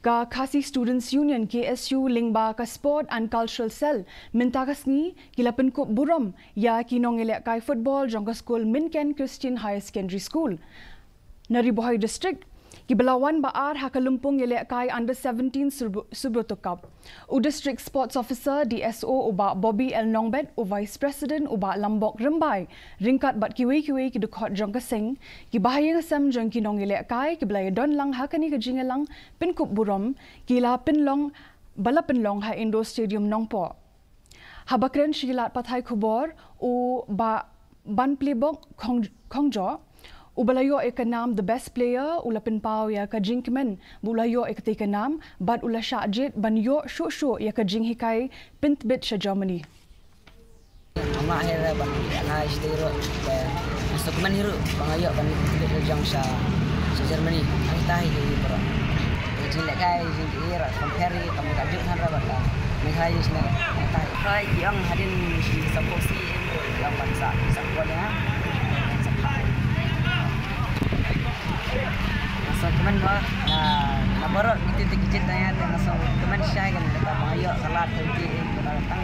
KHASI Students Union KSU lingba ka Sport and Cultural Cell minta kasni kila Pynkup Burom ya kinong Ialehkai Phutbol jong ka school Myngken Christian Higher Secondary School. Nari Bohai District Kibelawan baar hakalumpung Ialehkai Under 17 Subroto Cup. U District Sports Officer DSO uba Bobby L Nongbet u Vice President uba Lambok Rembai ringkat bat kiwi-kiwi kidukot jong kasing kibahaya ngasam jong kinong Ialehkai kibelaya don lang hakani kajingelang Pynkup Burom kila pinlong bala pinlong ha Indo Stadium Nongpo. Habakren shilat pathay kubor u ba ban plebok Kongjo Ubalayo ikanam the best player ula pinpao ya ka jinkmen bulayo ikatikanam bad ula syajit banyo shu ya ka jinghikai pintbit sa Germany. Ama akhirnya ban ana istiro masuk man hiru bangayo ban jang sa Germany ang tahi di bro. Ialehkai jingir compare kamu kajuk han rabat mekhai sina tahi. Kai yang hadin saposi yang bangsa sakwanya. So teman bah, naborok gitu tikit nanya, langsung teman saya kan, kita mau yuk salat nanti kita datang